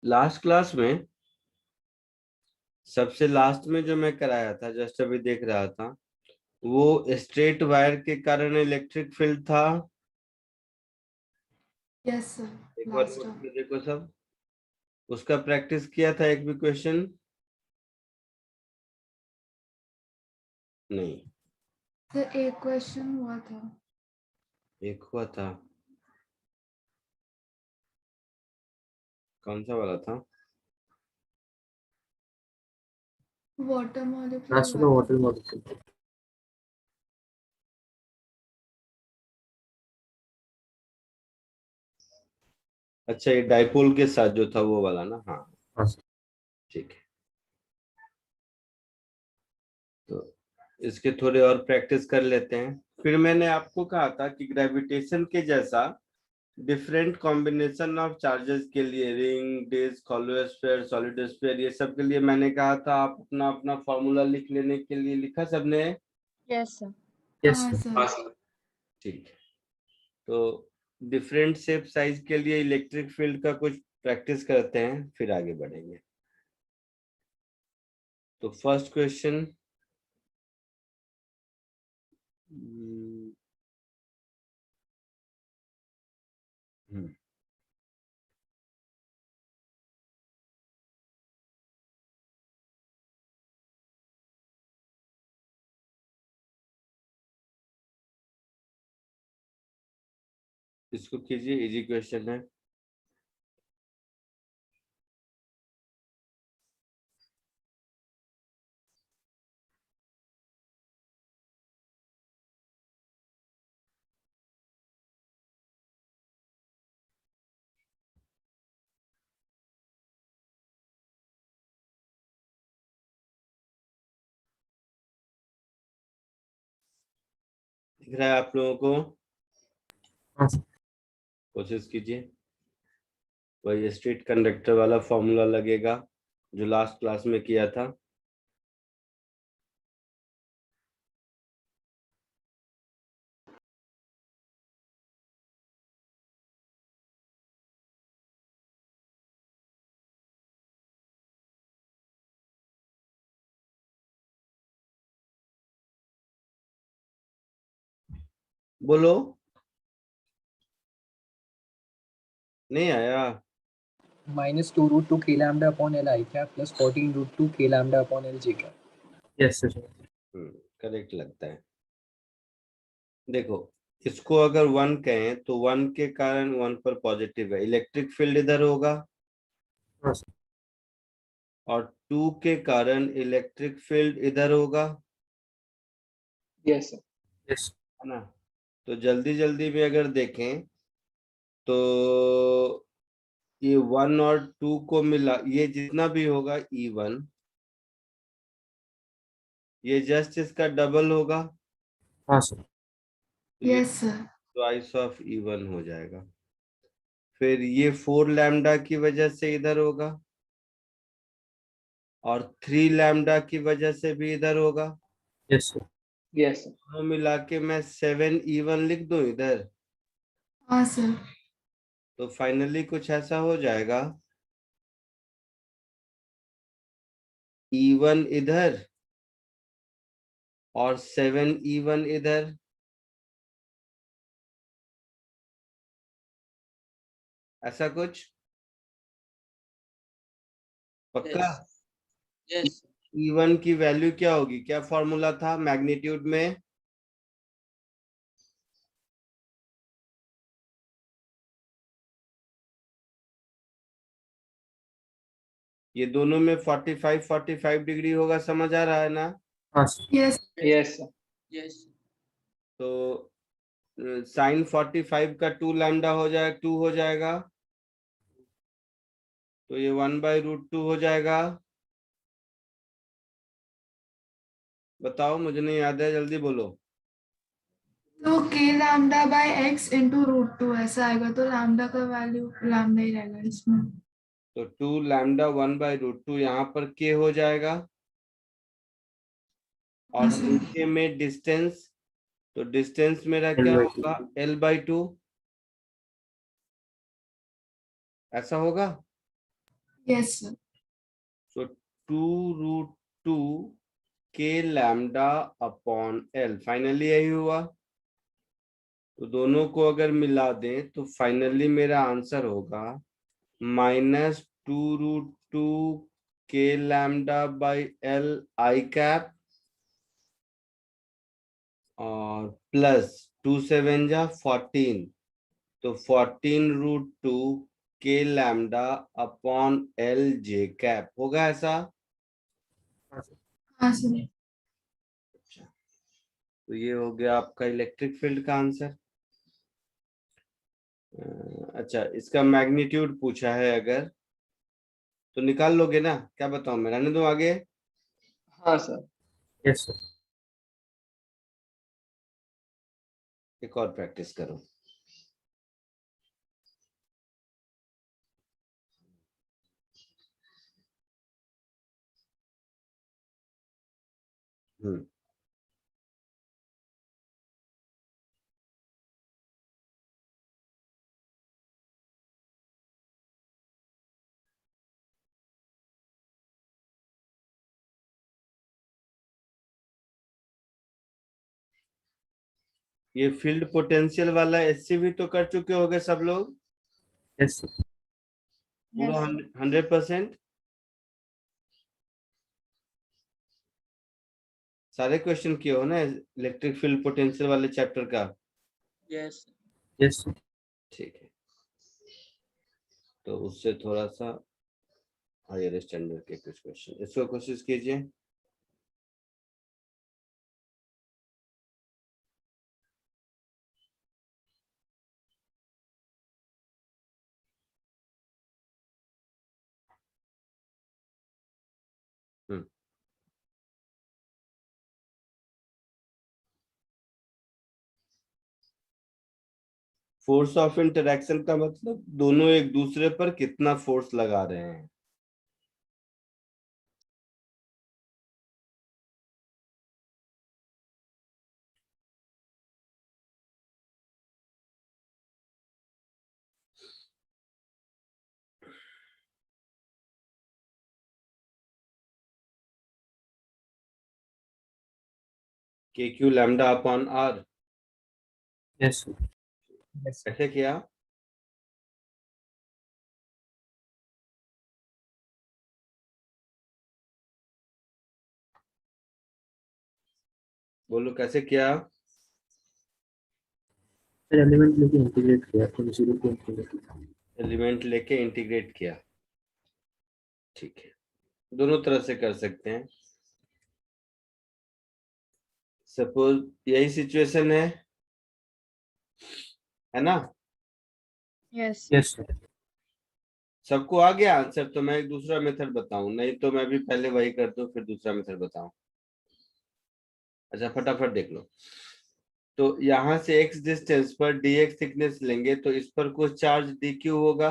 Last class में सबसे last में जो मैं कराया था, जस्ट अभी देख रहा था, वो स्ट्रेट वायर के कारण इलेक्ट्रिक फील्ड था। यस सर, एक बार लास्ट नोट टाइम। में देखो सब, उसका प्रैक्टिस किया था एक भी क्वेश्चन? नहीं, सर एक क्वेश्चन हुआ था। एक हुआ था। कौन सा वाला था? वाटर मॉलिक्यूल लास्ट में हुआ वाटर था। मॉलिक्यूल। अच्छा, ये डाइपोल के साथ जो था वो वाला ना? हाँ, हाँ ठीक है। तो इसके थोड़े और प्रैक्टिस कर लेते हैं। फिर मैंने आपको कहा था कि ग्रेविटेशन के जैसा डिफरेंट कॉम्बिनेशन ऑफ चार्जेस के लिए, ring, disc, hollow sphere, solid sphere, ये सब के लिए मैंने कहा था आप अपना अपना फॉर्मूला लिख लेने के लिए। लिखा सबने? Yes sir. यस हाँ सर। सर। ठीक है। तो डिफरेंट शेप साइज के लिए इलेक्ट्रिक फील्ड का कुछ प्रैक्टिस करते हैं, फिर आगे बढ़ेंगे। तो फर्स्ट क्वेश्चन, इसको कीजिए, इजी क्वेश्चन है। दिख रहा है आप लोगों को? हाँ सर। कोशिश कीजिए। वही स्ट्रेट कंडक्टर वाला फॉर्मूला लगेगा जो लास्ट क्लास में किया था। बोलो, नहीं आया? -2√2 k lambda upon L I cap plus 14√2 k lambda upon L J cap. Yes sir. Correct लगता है। देखो, इसको अगर 1 कहें तो 1 के कारण 1 पर पॉजिटिव है, इलेक्ट्रिक फील्ड इधर होगा। हाँ सर। और 2 के कारण इलेक्ट्रिक फील्ड इधर होगा, Yes sir. यस है ना? तो जल्दी जल्दी में अगर देखें तो ये 1 और 2 को मिला, ये जितना भी होगा E1, ये जस्ट इसका डबल होगा। हाँ सर। तो ये yes sir. Twice of E1 हो जाएगा। फिर ये 4 लैम्डा की वजह से इधर होगा, और 3 लैम्डा की वजह से भी इधर होगा। Yes sir. Yes sir. दोनों मिला के मैं 7E1 लिख दूं इधर। हाँ सर। तो फाइनली कुछ ऐसा हो जाएगा, E1 इधर और 7E1 इधर। ऐसा कुछ पक्का? यस। E1 की वैल्यू क्या होगी? क्या फॉर्मूला था मैग्नीट्यूड में? ये दोनों में 45 डिग्री होगा, समझ आ रहा है ना? हाँ sir. Yes. Yes sir. Yes. तो साइन 45 का 2 लैम्डा हो जाए, 2 हो जाएगा। तो ये 1/√2 हो जाएगा। बताओ, मुझे नहीं याद है, जल्दी बोलो। तो के लैम्डा बाय एक्स इंटू √2 ऐसा आएगा, तो लैम्डा का वैल्यू लैम्डा ही रहेगा इसमें। तो 2 लैम्डा 1/√2 यहाँ पर के हो जाएगा, और हाँ सर। इनके में डिस्टेंस, तो डिस्टेंस मेरा L क्या by 2। होगा? L/2। ऐसा होगा? Yes, sir. So 2√2 k lambda upon l, finally यही हुआ। तो दोनों को अगर मिला दें तो फाइनली मेरा आंसर होगा -2√2 k lambda by l I cap और प्लस 2 7 जा 14, तो 14√2 k lambda upon l j cap होगा ऐसा। हाँ सर। हाँ सर। अच्छा, तो ये हो गया आपका इलेक्ट्रिक फील्ड का आंसर। अच्छा, इसका मैग्नीट्यूड पूछा है अगर, तो निकाल लोगे ना? क्या बताऊं मैं, रहने दो आगे? हाँ सर। Yes sir. एक और प्रैक्टिस करो। ये फील्ड पोटेंशियल वाला एससीवी तो कर चुके होगे सब लोग यस सर। पूरा 100%? सारे क्वेश्चन किए हो ना इलेक्ट्रिक फील्ड पोटेंशियल वाले चैप्टर का? यस। Yes sir. ठीक है, तो उससे थोड़ा सा हायर स्टैंडर्ड के कुछ क्वेश्चन इसको कोशिश कीजिए। फोर्स ऑफ इंटरेक्शन का मतलब दोनों एक दूसरे पर कितना फोर्स लगा रहे हैं। K q lambda upon r, yes sir. Yes, sir. ऐसे किया। बोलो कैसे किया? सर एलिमेंट लेके इंटीग्रेट किया, तो 0 को इंटीग्रेट किया। एलिमेंट लेके इंटीग्रेट किया, ठीक है, दोनों तरह से कर सकते हैं। सपोज यही सिचुएशन है ना? यस। Yes sir. सबको आ गया आंसर? तो मैं एक दूसरा मेथड बताऊं, नहीं तो मैं भी पहले वही कर दूं फिर दूसरा मेथड बताऊं। अच्छा, फटाफट देख लो। तो यहां से x डिस्टेंस पर dx थिकनेस लेंगे तो इस पर कुछ चार्ज dq होगा।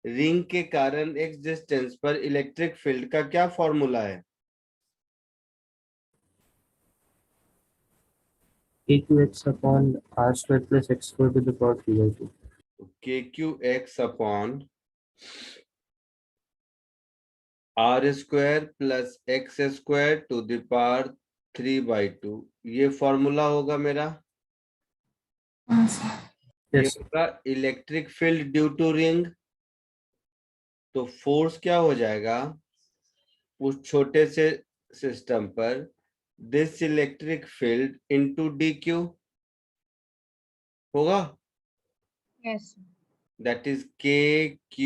रिंग के कारण x डिस्टेंस पर इलेक्ट्रिक फील्ड का क्या फॉर्मूला है? AQX upon R square plus X square to the power 3/2. kqx upon r square plus x square to the power 3/2, ये फॉर्मूला होगा मेरा। हाँ सर। ये यस सर। होगा electric field due to ring. तो फोर्स क्या हो जाएगा उस छोटे से सिस्टम पर? This electric field into dq होगा। Yes. That is k q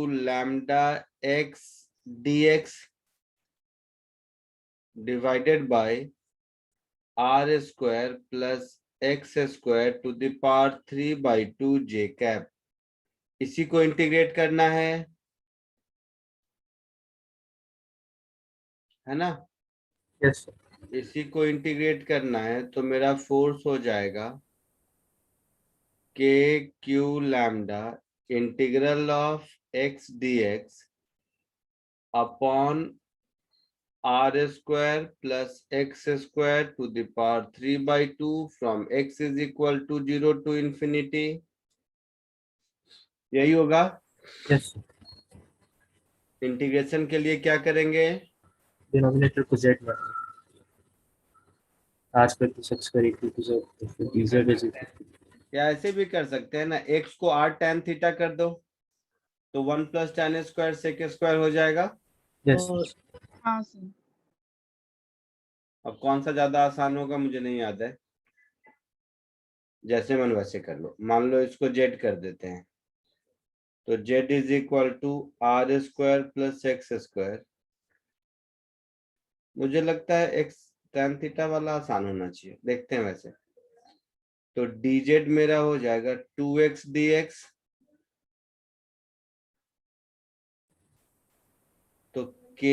lambda x dx divided by r square plus x square to the power 3/2 j cap. इसी को इंटीग्रेट करना है ना? Yes sir. इसी को इंटीग्रेट करना है तो मेरा फोर्स हो जाएगा k q lambda integral of x dx upon r square plus x square to the power 3/2 from x is equal to 0 to infinity. यही होगा। Yes sir. इंटीग्रेशन के लिए क्या करेंगे? डिनोमिनेटर को z में r square plus x square equal to z, तो dz is equal to या ऐसे भी कर सकते हैं ना, x को r tan थीटा कर दो तो 1 plus tan square sec square हो जाएगा। yes हाँ सर। अब कौन सा ज्यादा आसान होगा मुझे नहीं याद है, जैसे मन वैसे कर लो। मान लो इसको z कर देते हैं तो z is equal to r square plus x square. मुझे लगता है x tan थीटा वाला आसान होना चाहिए, देखते हैं वैसे। तो dz मेरा हो जाएगा 2x dx, तो k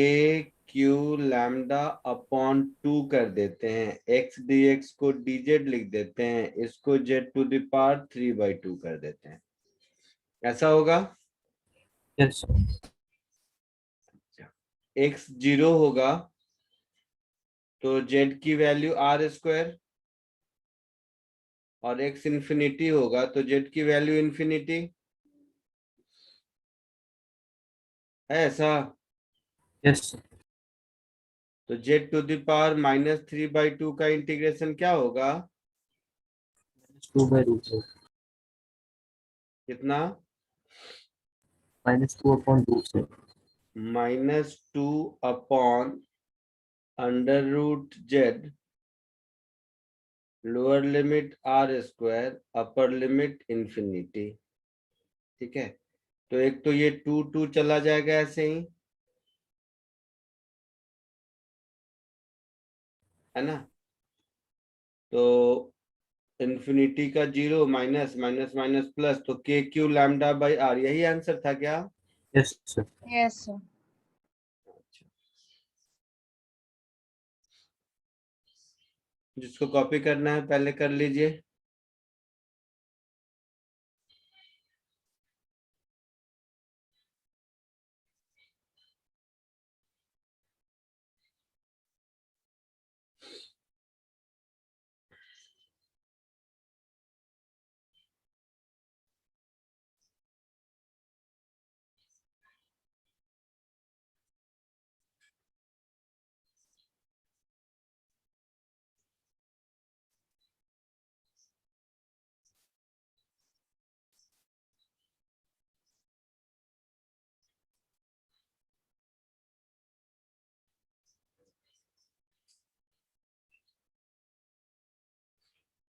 q लैम्डा अपॉन 2 कर देते हैं, x dx को dz लिख देते हैं, इसको z टू द पावर 3/2 कर देते हैं, ऐसा होगा। yes x 0 होगा तो z की वैल्यू r स्क्वायर, और x इंफिनिटी होगा तो z की वैल्यू इंफिनिटी है, ऐसा। yes तो z टू द पावर -3/2 का इंटीग्रेशन क्या होगा? 2 by root z कितना? -2 upon root z -2 upon under root z, lower limit r square, upper limit infinity. ठीक है, तो एक तो ये 2 चला जाएगा ऐसे ही, है ना। तो इंफिनिटी का 0 माइनस माइनस माइनस प्लस, तो के क्यू लैम्डा बाई आर, यही आंसर था क्या? yes sir yes sir. जिसको कॉपी करना है पहले कर लीजिए।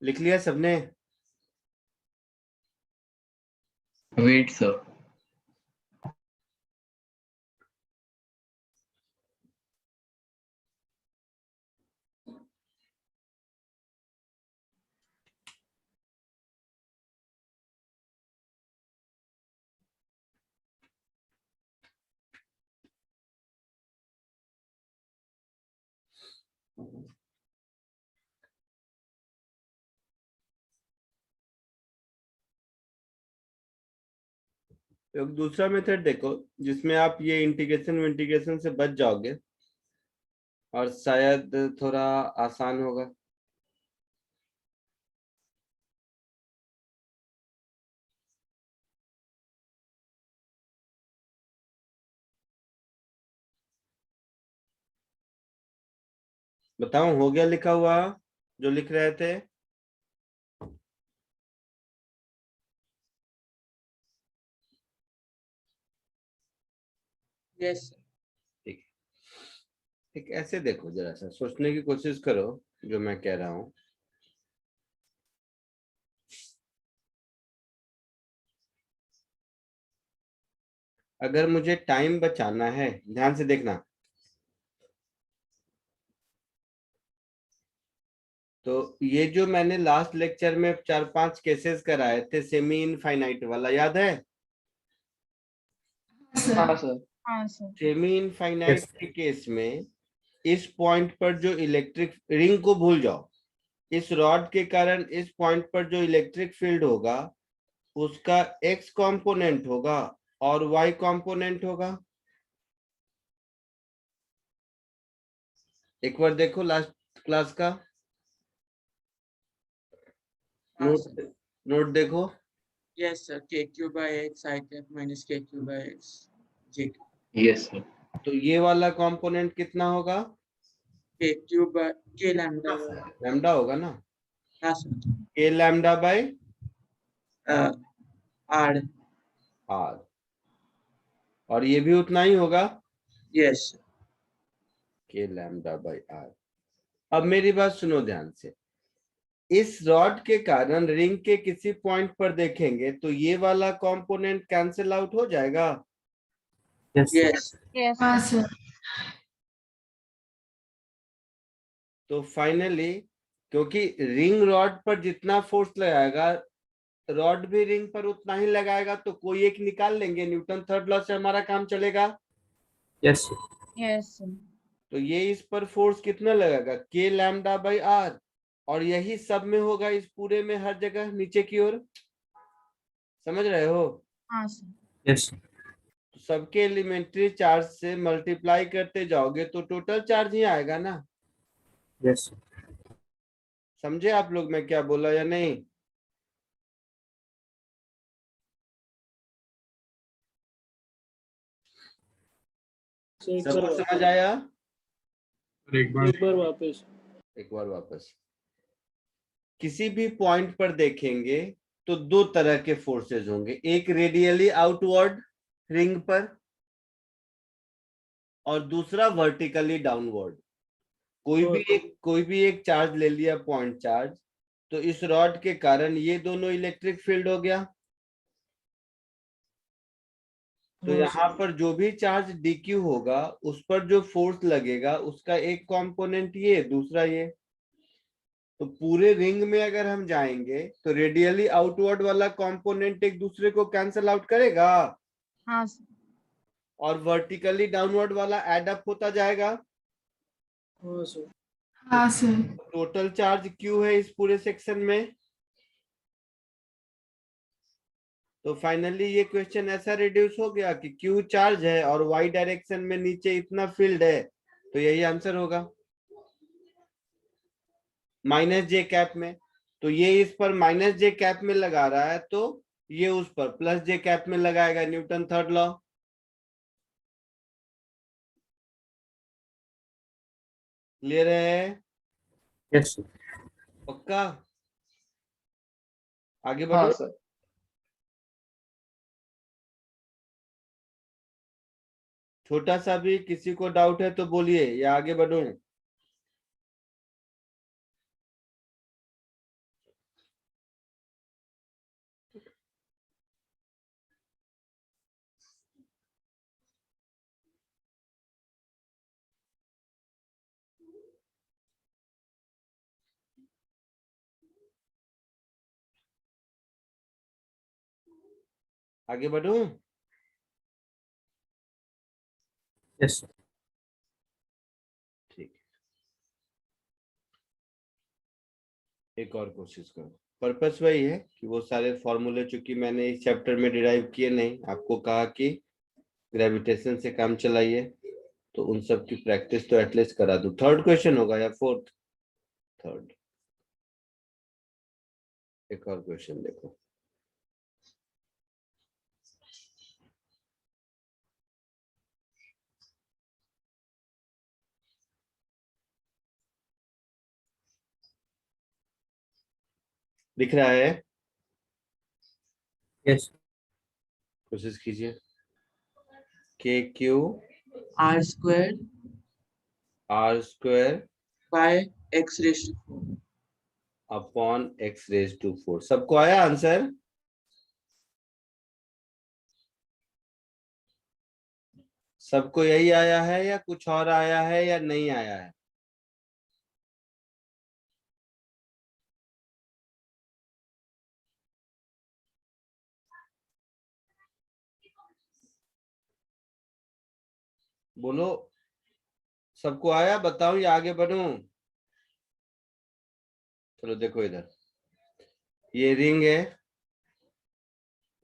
लिख लिया सबने? Wait, sir. एक दूसरा मेथड देखो जिसमें आप ये इंटीग्रेशन से बच जाओगे और शायद थोड़ा आसान होगा। बताऊं, हो गया लिखा हुआ जो लिख रहे थे? Yes, sir. ठीक है, ठीक, ऐसे देखो, जरा सा सोचने की कोशिश करो जो मैं कह रहा हूं। अगर मुझे टाइम बचाना है, ध्यान से देखना, तो ये जो मैंने लास्ट लेक्चर में 4-5 केसेस कराए थे सेमी इनफाइनाइट वाला, याद है? हाँ सर। हाँ सर। Semi infinite Yes. के केस में इस पॉइंट पर जो इलेक्ट्रिक, रिंग को भूल जाओ, इस रॉड के कारण इस पॉइंट पर जो इलेक्ट्रिक फील्ड होगा उसका x कंपोनेंट होगा और y कंपोनेंट होगा। एक बार देखो लास्ट क्लास का हाँ नोट, सर। नोट देखो। Yes, sir. KQ by X I cap minus KQ by X. JQ. Yes, sir. तो ये वाला कंपोनेंट कितना होगा? K cube by K lambda by lambda होगा ना, हाँ सर के लैम्डा बाय R आर, और ये भी उतना ही होगा, yes के लैम्डा बाय आर। अब मेरी बात सुनो ध्यान से, इस रॉड के कारण रिंग के किसी पॉइंट पर देखेंगे तो ये वाला कंपोनेंट कैंसिल आउट हो जाएगा। Yes, sir. yes हाँ सर। तो फाइनली क्योंकि रिंग रॉड पर जितना फोर्स लगाएगा रॉड भी रिंग पर उतना ही लगाएगा, तो कोई एक निकाल लेंगे, न्यूटन थर्ड लॉ से हमारा काम चलेगा। Yes, sir. yes तो ये इस पर फोर्स कितना लगेगा? के लैम्डा बाई आर, और यही सब में होगा, इस पूरे में हर जगह नीचे की ओर। समझ रहे हो? हाँ सर Yes, sir. तो सबके एलिमेंट्री चार्ज से मल्टीप्लाई करते जाओगे तो टोटल चार्ज ही आएगा ना। Yes, sir. समझे आप लोग मैं क्या बोला या नहीं? सबको समझ आया? एक बार वापस। एक बार वापस। किसी भी पॉइंट पर देखेंगे तो दो तरह के फोर्सेस होंगे, एक रेडियली आउटवर्ड रिंग पर और दूसरा वर्टिकली डाउनवर्ड। कोई भी एक चार्ज ले लिया, पॉइंट चार्ज, तो इस रॉड के कारण ये दोनों इलेक्ट्रिक फील्ड हो गया। तो यहाँ पर जो भी चार्ज DQ होगा उस पर जो फोर्स लगेगा उसका एक कंपोनेंट ये, दूसरा ये। तो पूरे रिंग में अगर हम जाएंगे तो रेडियली आउटवर्ड वाला कंपोनेंट एक दूसरे को कैंसल आउट करेगा, हाँ सर और वर्टिकली डाउनवर्ड वाला एड अप होता जाएगा। हाँ सर। टोटल चार्ज Q है इस पूरे सेक्शन में। तो फाइनली ये क्वेश्चन ऐसा रिड्यूस हो गया कि Q चार्ज है और Y डायरेक्शन में नीचे इतना फील्ड है, तो यही आंसर होगा माइनस जे कैप में। तो ये इस पर माइनस जे कैप में लगा रहा है, तो ये उस पर प्लस जे कैप में लगाएगा, न्यूटन थर्ड लॉ। क्लियर है? Yes, sir. पक्का? आगे हाँ बढ़ो। सर। छोटा सा भी किसी को डाउट है तो बोलिए या आगे बढ़ो। आगे बढ़ो। Yes, sir. ठीक, एक और कोशिश करो। पर्पस वही है कि वो सारे फॉर्मूले चूंकि मैंने इस चैप्टर में डिराइव किए नहीं, आपको कहा कि ग्रेविटेशन से काम चलाइए, तो उन सब की प्रैक्टिस तो एटलीस्ट करा दूं। थर्ड क्वेश्चन होगा या फोर्थ? थर्ड। एक और क्वेश्चन देखो। दिख रहा है? Yes, sir. कोशिश कीजिए। K q R square r square by X raised to 4 upon x raise to 4। सबको आया आंसर? सबको यही आया है या कुछ और आया है या नहीं आया है? बोलो, सबको आया? बताओ या आगे बढ़ूं? चलो देखो इधर, ये रिंग है,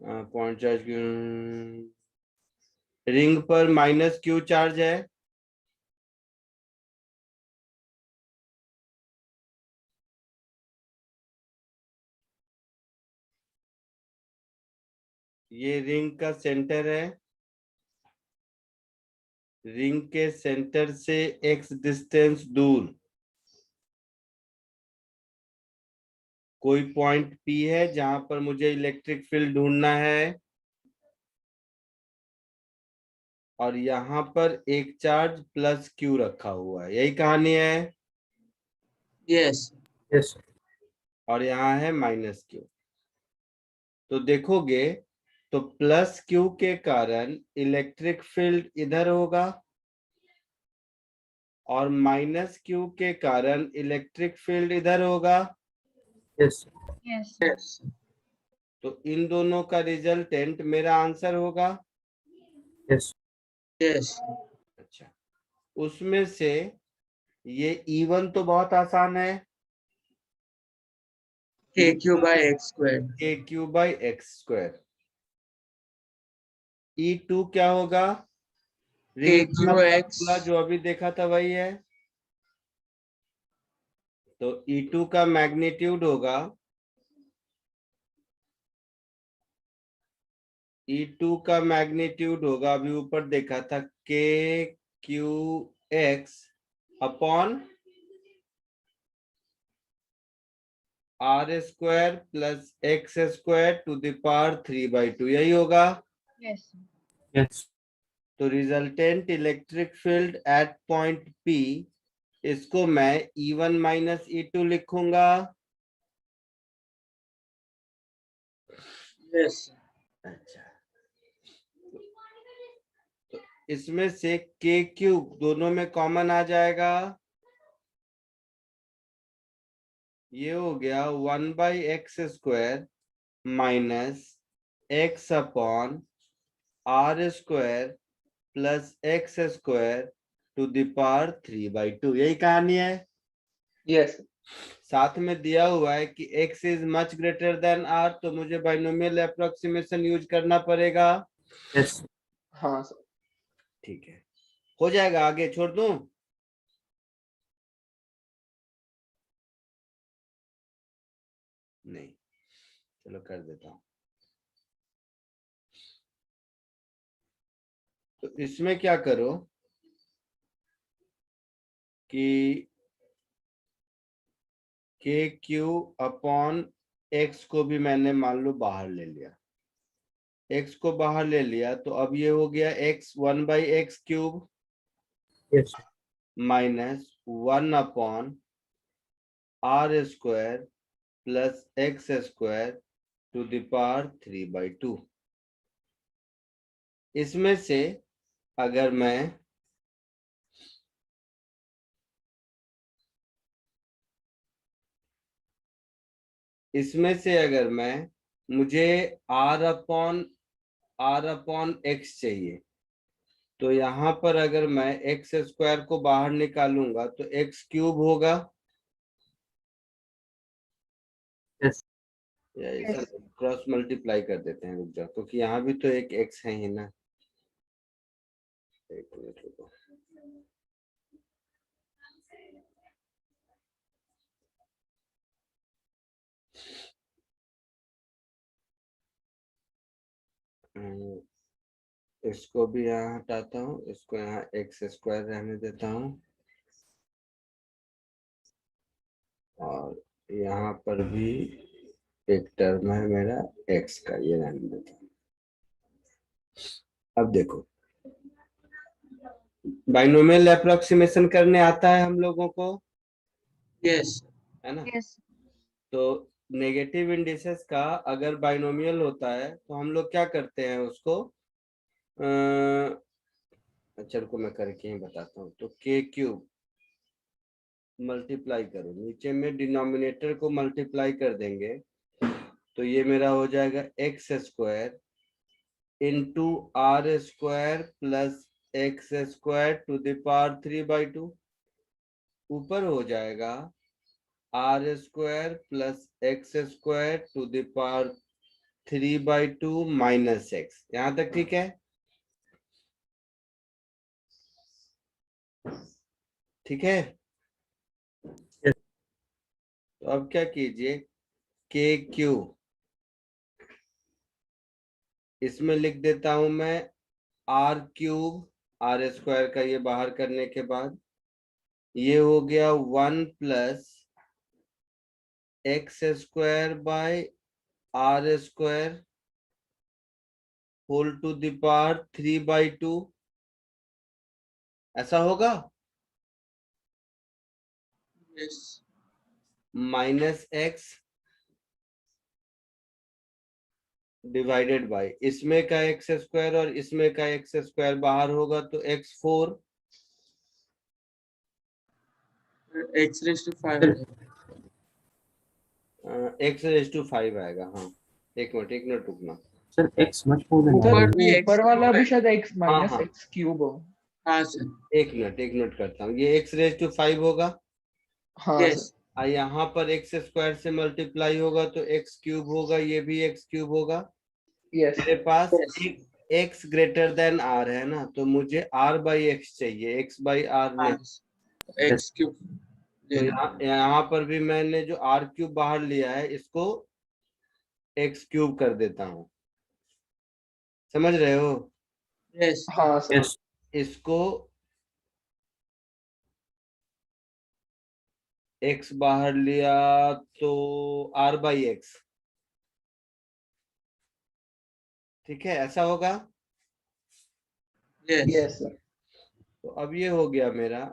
पॉइंट चार्ज रिंग पर माइनस Q चार्ज है, ये रिंग का सेंटर है, रिंग के सेंटर से x डिस्टेंस दूर कोई पॉइंट P है जहां पर मुझे इलेक्ट्रिक फील्ड ढूंढना है, और यहाँ पर एक चार्ज प्लस Q रखा हुआ है, यही कहानी है। Yes. Yes. और यहाँ है माइनस Q। तो देखोगे तो प्लस Q के कारण इलेक्ट्रिक फील्ड इधर होगा, और माइनस Q के कारण इलेक्ट्रिक फील्ड इधर होगा। Yes. Yes. Yes. तो इन दोनों का रिजल्टेंट मेरा आंसर होगा। Yes. Yes. अच्छा, उसमें से ये E1 तो बहुत आसान है, KQ by X squared. KQ by x square. E2 क्या होगा? रिंग KQ वाला X. फॉर्मूला जो अभी देखा था वही है। तो E2 का मैग्नीट्यूड होगा, E2 का मैग्नीट्यूड होगा, अभी ऊपर देखा था, KQX upon R square plus x square to the power 3/2, यही होगा। Yes. Yes. तो resultant electric field at point P, इसको मैं E1 माइनस E2 लिखूंगा। Yes. अच्छा, तो इसमें से KQ दोनों में कॉमन आ जाएगा, ये हो गया 1/x square minus x upon R square plus x square to the power 3/2, यही कहानी है। Yes. साथ में दिया हुआ है कि x is much greater than r, तो मुझे बाइनोमियल अप्रोक्सीमेशन यूज करना पड़ेगा। Yes. हाँ सर। ठीक है, हो जाएगा, आगे छोड़ दूं? नहीं, चलो कर देता हूं। तो इसमें क्या करो कि KQ अपॉन x को भी मैंने मान लो बाहर ले लिया, x को बाहर ले लिया, तो अब ये हो गया x 1/x cube Yes. Minus 1 upon R square plus x square to the power 3/2। इसमें से अगर मैं मुझे R अपॉन एक्स चाहिए, तो यहाँ पर अगर मैं एक्स स्क्वायर को बाहर निकालूंगा तो एक्स क्यूब होगा, Yes. या इसे क्रॉस मल्टीप्लाई कर देते हैं, रुक जाओ, क्योंकि यहाँ भी तो एक एक्स है ही ना। एक मिनट रुको, इसको भी यहाँ हटाता हूँ, इसको यहाँ एक्स स्क्वायर रहने देता हूँ, और यहाँ पर भी एक टर्म है मेरा एक्स का, ये रहने देता हूँ। अब देखो, बाइनोमियल अप्रोक्सीमेशन करने आता है हम लोगों को, Yes. है ना? Yes. तो नेगेटिव इंडिसेस का अगर बाइनोमियल होता है तो हम लोग क्या करते हैं उसको, अच्छा रुको मैं करके ही बताता हूँ। तो KQ मल्टीप्लाई करो, नीचे में डिनोमिनेटर को मल्टीप्लाई कर देंगे, तो ये मेरा हो जाएगा x square into R square plus x square to the power 3/2, ऊपर हो जाएगा R square plus x square to the power 3/2 minus x. यहाँ तक ठीक है? ठीक है, तो अब क्या कीजिए, KQ इसमें लिख देता हूं मैं R क्यूब आर स्क्वायर का ये बाहर करने के बाद ये हो गया 1 plus x square by r square whole to the power 3/2, ऐसा होगा। Yes. Minus x divided by इसमें का एक्स स्क्वायर और इसमें का एक्स स्क्वायर बाहर होगा तो x4 X raised to 5. x⁵ आएगा। हाँ एक मिनट रुकना। Sir, x much more than ऊपर y. भी x ऊपर वाला भी है। शायद x माइनस हाँ। एक्स क्यूब हो। हाँ सर। एक मिनट करता हूँ। ये x⁵ होगा हाँ Yes. सर। और यहाँ पर एक्स स्क्वायर से मल्टीप्लाई होगा तो x³ होगा, ये भी x³ होगा। यस मेरे पास Yes. एक x ग्रेटर देन r है ना, तो मुझे r/x चाहिए, x/r हाँ, नहीं। x cube तो लेना। यहाँ पर भी मैंने जो r³ बाहर लिया है इसको x³ कर देता हूँ, समझ रहे हो। Yes. हाँ सर। Yes. इसको x बाहर लिया तो r/x, ठीक है, ऐसा होगा। Yes. Yes sir. तो अब ये हो गया मेरा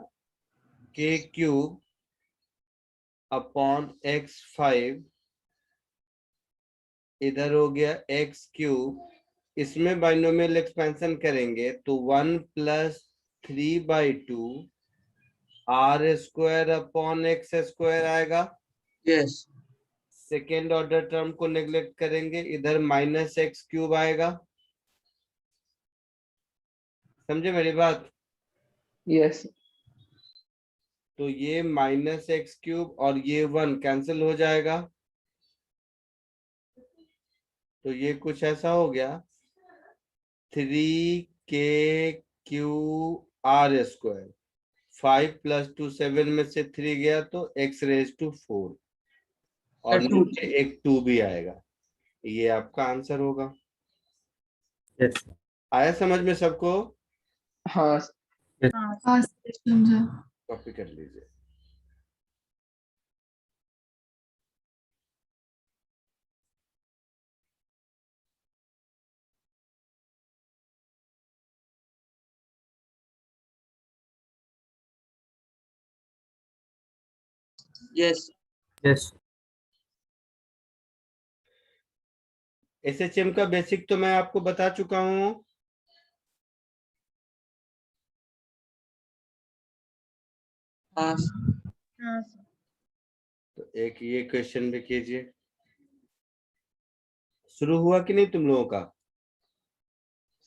k³ अपॉन x5, इधर हो गया x³, इसमें बाइनोमियल एक्सपेंशन करेंगे तो 1 प्लस 3/2 r square upon x square आएगा। Yes. सेकेंड ऑर्डर टर्म को नेग्लेक्ट करेंगे, इधर -x³ आएगा। समझे मेरी बात। यस तो ये -x³ और ये 1 कैंसिल हो जाएगा, तो ये कुछ ऐसा हो गया 3k⁴, 5 + 2 7 में से 3 गया तो x⁴ और Two. नीचे एक 2 भी आएगा। ये आपका आंसर होगा। Yes. आया समझ में सबको। हाँ हाँ हाँ समझा। कॉपी कर लीजिए। Yes. Yes. SHM का बेसिक तो मैं आपको बता चुका हूँ। हाँ हाँ सर। तो एक ये क्वेश्चन भी कीजिए। शुरू हुआ कि नहीं तुम लोगों का।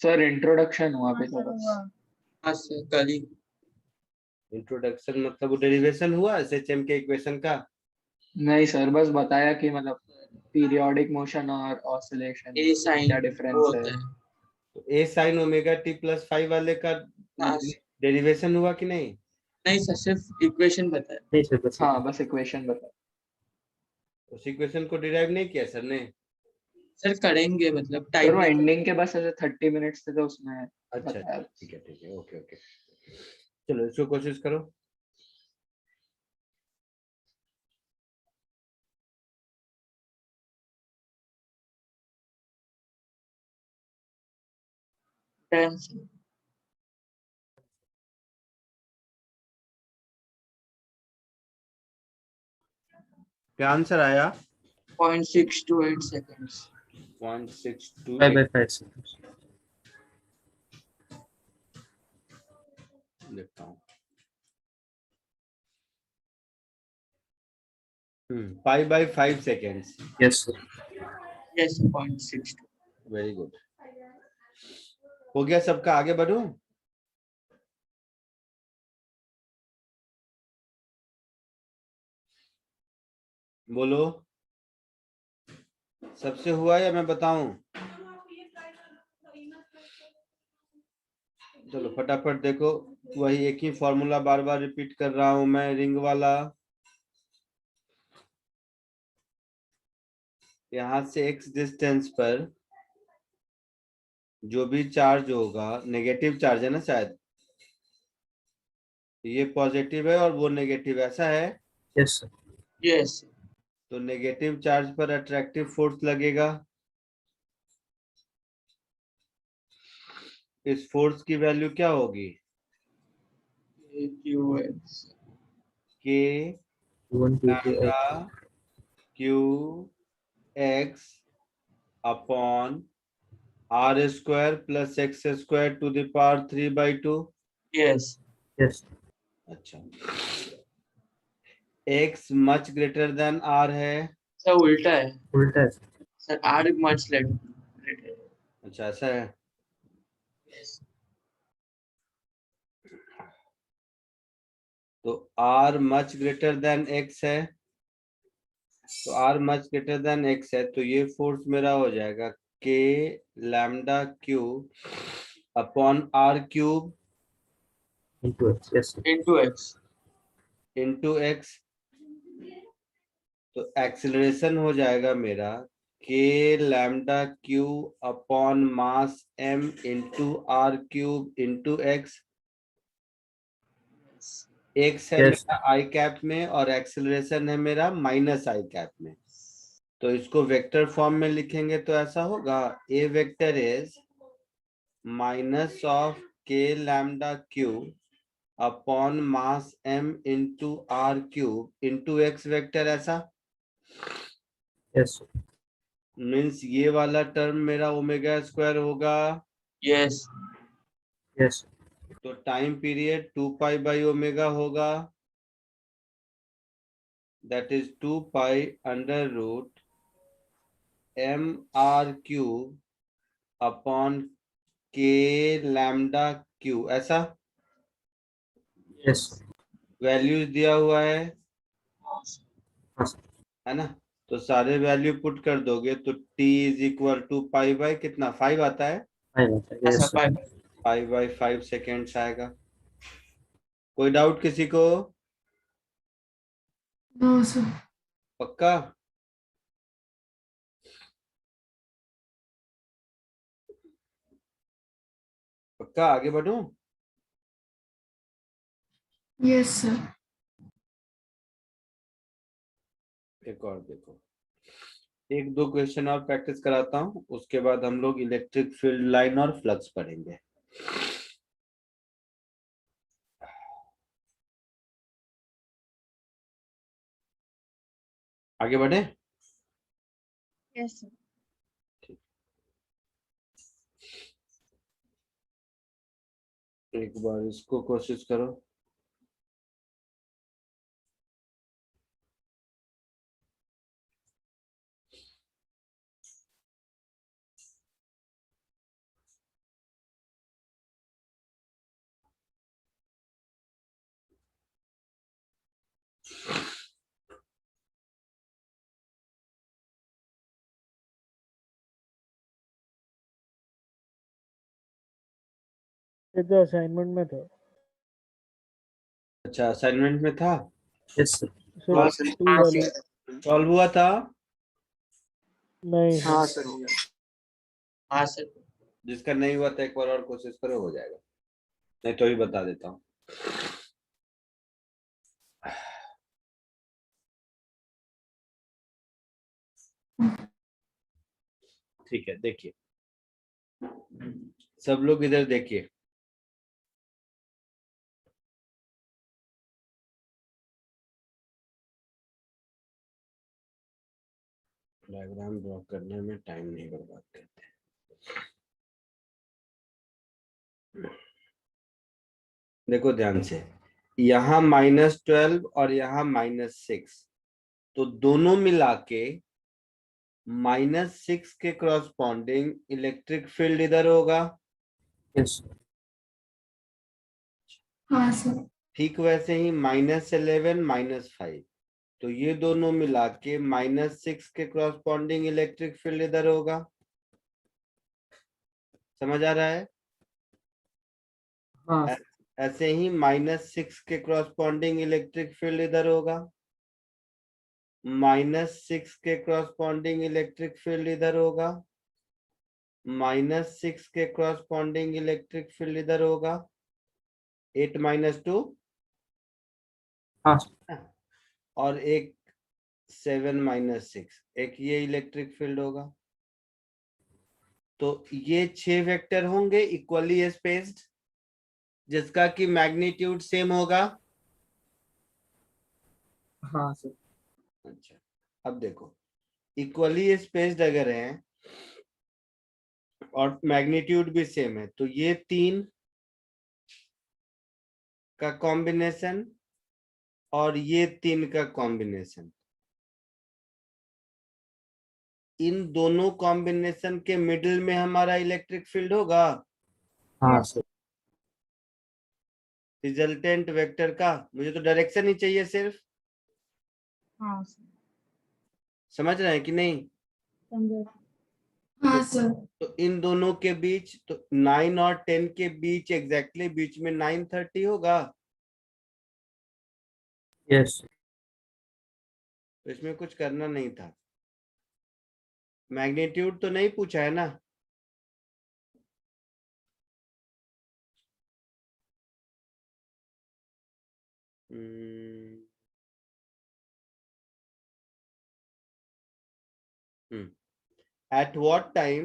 सर इंट्रोडक्शन हुआ हाँ अभी तो सर बस। हुआ। हाँ सर कल ही। इंट्रोडक्शन मतलब वो डेरिवेशन हुआ SHM के इक्वेशन का। नहीं सर बस बताया कि मतलब पीरियोडिक मोशन और ऑसिलेशन A sin क्या वो डिफरेंस होता है। है। तो a sin ω t+5 वाले का हाँ डेरिवेशन हुआ कि नहीं। नहीं सर सिर्फ इक्वेशन बताया। नहीं sir, बस हाँ बस इक्वेशन बता। उस इक्वेशन को डिराइव नहीं किया सर ने। सर करेंगे मतलब सर टाइम वो नहीं। एंडिंग के बस ऐसे 30 मिनट्स थे तो उसमें अच्छा बताया। ठीक है ओके चलो इसको कोशिश करो। टाइम क्या आंसर आया। 0.628 seconds. 0.62 5/5 seconds. देखता हूँ। 5/5 seconds। Yes sir. Yes 0.62. Very good. हो गया सबका, आगे बढ़ो। बोलो सबसे हुआ या मैं बताऊं। चलो फटाफट देखो, वही एक ही फॉर्मूला बार बार रिपीट कर रहा हूं मैं, रिंग वाला। यहां से x डिस्टेंस पर जो भी चार्ज होगा, नेगेटिव चार्ज है ना शायद, ये पॉजिटिव है और वो नेगेटिव, ऐसा है। Yes, sir. Yes. तो नेगेटिव चार्ज पर अट्रैक्टिव फोर्स लगेगा। इस फोर्स की वैल्यू क्या होगी? QX. K Q1, Q2, lambda X. Q x upon r square plus x square to the power 3/2। Yes. Yes. अच्छा, x much greater than r है। Sir उल्टा है उल्टा है sir. Sir, R much later. अच्छा, ऐसा है। Yes. तो r much greater than x है, तो r much greater than x है, तो ये फोर्स मेरा हो जाएगा k lambda q upon r cube Into X. Yes, sir. Into X. Into x। तो एक्सीलरेशन हो जाएगा मेरा k lambda q upon mass m into r cube into x। x है Yes. मेरा आई कैप में और एक्सीलरेशन है मेरा माइनस आई कैप में। तो इसको वेक्टर फॉर्म में लिखेंगे तो ऐसा होगा, a vector is minus of k lambda cube upon mass m into r cube into x vector. ऐसा Yes, sir. मीन्स ये वाला टर्म मेरा ओमेगा स्क्वायर होगा। Yes. Yes, sir. तो टाइम पीरियड 2 पाई ओमेगा होगा, that is 2 pi under root m r cube upon k lambda q. ऐसा Yes, sir. Values दिया हुआ है हाँ, sir. है ना। तो सारे वैल्यू पुट कर दोगे तो t is equal to pi by कितना 5 आता है, I got it. हाँ Yes, sir, sir. By. 5/5 seconds आएगा। कोई डाउट किसी को? No sir. पक्का? पक्का आगे बढ़ूं? Yes sir. एक और देखो, एक दो क्वेश्चन और प्रैक्टिस कराता हूं, उसके बाद हम लोग इलेक्ट्रिक फील्ड लाइन और फ्लक्स पढ़ेंगे। आगे बढ़े? Yes, sir. एक बार इसको कोशिश करो। ये तो असाइनमेंट में था। अच्छा, असाइनमेंट में था, Yes, sir. सर टू वाली सॉल्व हुआ था। नहीं। हाँ सर हो गया. हाँ सर. जिसका नहीं हुआ था एक बार और कोशिश करो, हो जाएगा। नहीं तो ही बता देता हूँ। ठीक है, देखिए सब लोग इधर देखिए। डायग्राम ड्रॉ करने में टाइम नहीं बर्बाद करते। देखो ध्यान से, यहाँ -12 और यहाँ -6, तो दोनों मिला के -6 के क्रॉसपॉन्डिंग इलेक्ट्रिक फील्ड इधर होगा। Yes, sir. हाँ सर। ठीक वैसे ही -11 -5, तो ये दोनों मिला के -6 के क्रॉसपॉन्डिंग इलेक्ट्रिक फील्ड इधर होगा। समझ आ रहा है? हाँ ऐसे ही -6 के क्रॉसपॉन्डिंग इलेक्ट्रिक फील्ड इधर होगा, -6 के क्रॉसपॉन्डिंग इलेक्ट्रिक फील्ड इधर होगा, -6 के क्रॉसपॉन्डिंग इलेक्ट्रिक फील्ड इधर होगा। 8 - 2 हाँ और एक 7-6, एक ये इलेक्ट्रिक फील्ड होगा। तो ये 6 वेक्टर होंगे इक्वली स्पेस्ड, जिसका कि मैग्नीट्यूड सेम होगा। हाँ सर। अच्छा, अब देखो, इक्वली स्पेस्ड अगर है और मैग्नीट्यूड भी सेम है, तो ये 3 का कॉम्बिनेशन और ये 3 का कॉम्बिनेशन, इन दोनों कॉम्बिनेशन के मिडिल में हमारा इलेक्ट्रिक फील्ड होगा। हाँ सर। रिजल्टेंट वेक्टर का मुझे तो डायरेक्शन ही चाहिए सिर्फ, हाँ सर। समझ रहे हैं कि नहीं? समझे। हाँ सर। तो इन दोनों के बीच, तो 9 और 10 के बीच एग्जैक्टली बीच में 930 होगा। यस। तो इसमें कुछ करना नहीं था। मैग्नीट्यूड तो नहीं पूछा है ना? At what time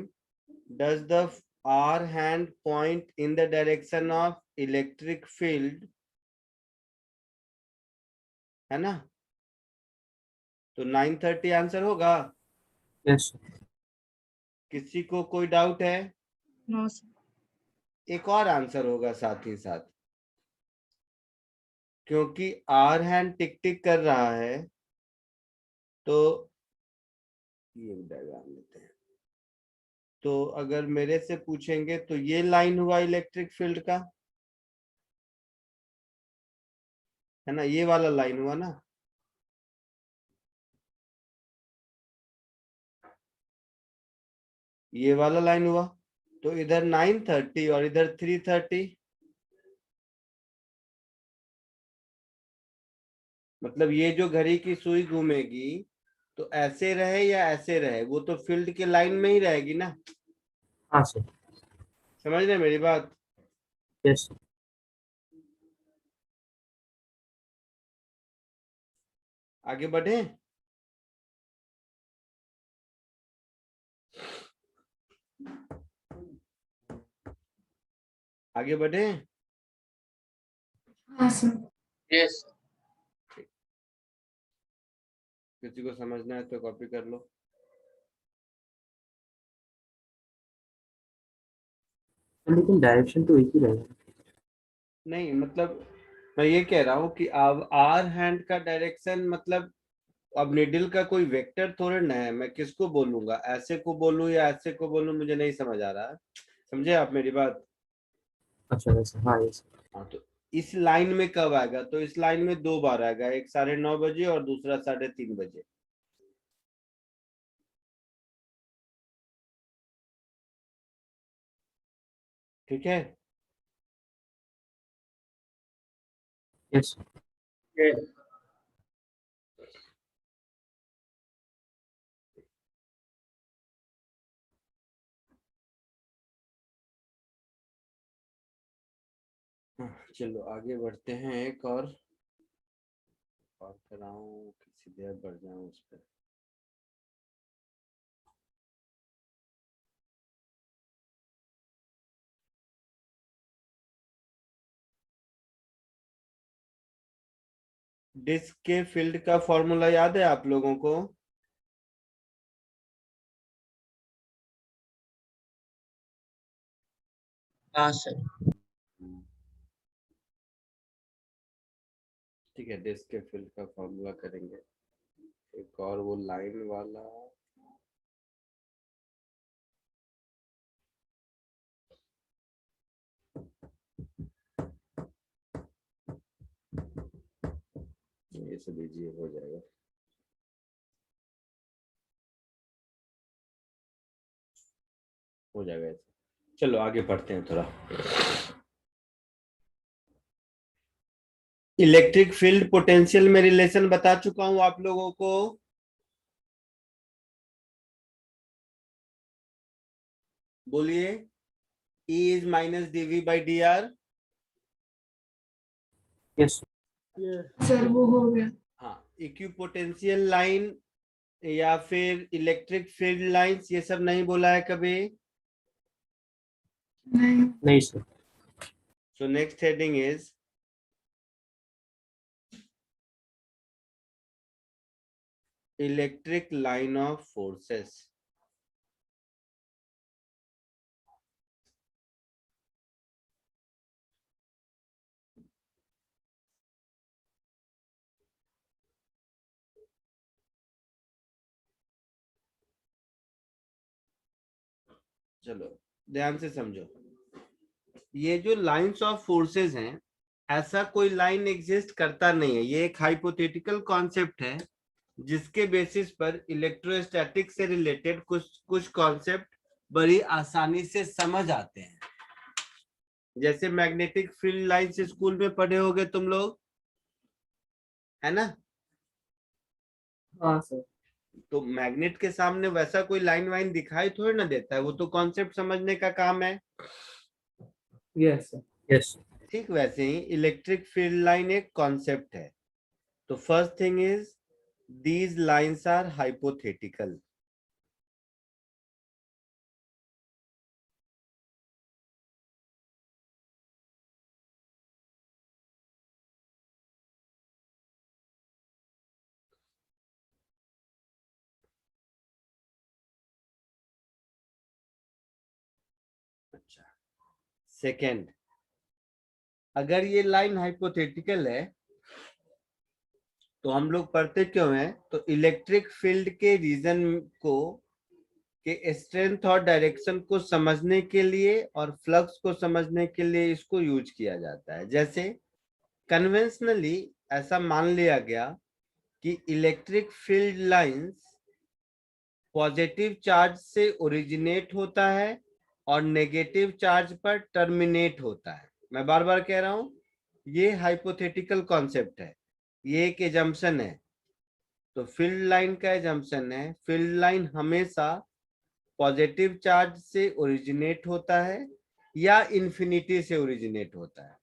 does the R hand point in the direction of electric field? है ना? तो 930 आंसर होगा। यस। किसी को कोई डाउट है? No sir. एक और आंसर होगा साथ ही साथ, क्योंकि आर हैंड टिक टिक कर रहा है, तो ये डायग्राम लेते हैं। तो अगर मेरे से पूछेंगे तो ये लाइन हुआ इलेक्ट्रिक फील्ड का, है ना? ये वाला लाइन हुआ ना? ये वाला लाइन हुआ। तो इधर 930 और इधर 330, मतलब ये जो घड़ी की सुई घूमेगी तो ऐसे रहे या ऐसे रहे, वो तो फील्ड के लाइन में ही रहेगी ना। हाँ सर। समझ रहे मेरी बात? यस। आगे बढ़े? आगे बढ़े? हाँ सर। Yes. किसी को समझना है तो कॉपी कर लो। लेकिन डायरेक्शन तो एक ही रहेगा। नहीं, मतलब मैं ये कह रहा हूँ कि अब आर हैंड का डायरेक्शन, मतलब अब निडल का कोई वेक्टर थोड़े ना है, मैं किसको बोलूंगा, ऐसे को बोलूं या ऐसे को बोलूं, मुझे नहीं समझ आ रहा है। समझे आप मेरी बात? अच्छा वैसे, हाँ यस। हाँ, तो इस लाइन में कब आएगा? तो इस लाइन में 2 बार आएगा, एक 9:30 बजे और दूसरा 3:30 बजे। ठीक है? यस। Yes. चलो आगे बढ़ते हैं। एक और कराऊं कि सीधे बढ़ जाऊं उस पर? डिस्क के फील्ड का फॉर्मूला याद है आप लोगों को? हाँ सर। ठीक है, डिस्क के फील्ड का फॉर्मूला करेंगे। एक और वो लाइन वाला, ये सब लीजिए, हो जाएगा। हो जाएगा ऐसे। चलो आगे पढ़ते हैं थोड़ा। इलेक्ट्रिक फील्ड पोटेंशियल में रिलेशन बता चुका हूं आप लोगों को। बोलिए। E is minus dv by dr। Yes. Yes. Sir वो हो गया। हाँ, इक्विपोटेंशियल लाइन या फिर इलेक्ट्रिक फील्ड लाइंस, ये सब नहीं बोला है कभी। नहीं। नहीं sir. So next heading is electric line of forces. चलो ध्यान से समझो, ये जो लाइंस ऑफ फोर्सेस हैं, ऐसा कोई लाइन एग्जिस्ट करता नहीं है। ये एक हाइपोथेटिकल कॉन्सेप्ट है जिसके बेसिस पर इलेक्ट्रोस्टैटिक से रिलेटेड कुछ कुछ कॉन्सेप्ट बड़ी आसानी से समझ आते हैं। जैसे मैग्नेटिक फील्ड लाइंस स्कूल में पढ़े होगे तुम लोग, है ना। हाँ सर। तो मैग्नेट के सामने वैसा कोई लाइन वाइन दिखाई थोड़ी ना देता है, वो तो कॉन्सेप्ट समझने का काम है। Yes sir. यस। ठीक वैसे ही इलेक्ट्रिक फील्ड लाइन एक कॉन्सेप्ट है। तो first thing is these lines are hypothetical. अच्छा, सेकेंड, अगर ये लाइन हाइपोथेटिकल है तो हम लोग पढ़ते क्यों हैं? तो इलेक्ट्रिक फील्ड के रीजन को के स्ट्रेंथ और डायरेक्शन को समझने के लिए और फ्लक्स को समझने के लिए इसको यूज किया जाता है। जैसे कन्वेंशनली ऐसा मान लिया गया कि electric field lines positive charge से ओरिजिनेट होता है और नेगेटिव चार्ज पर टर्मिनेट होता है। मैं बार बार कह रहा हूं, ये हाइपोथेटिकल कॉन्सेप्ट है, ये एक एजम्पशन है। तो फील्ड लाइन का एजम्पशन है, फील्ड लाइन हमेशा पॉजिटिव चार्ज से ओरिजिनेट होता है या इंफिनिटी से ओरिजिनेट होता है,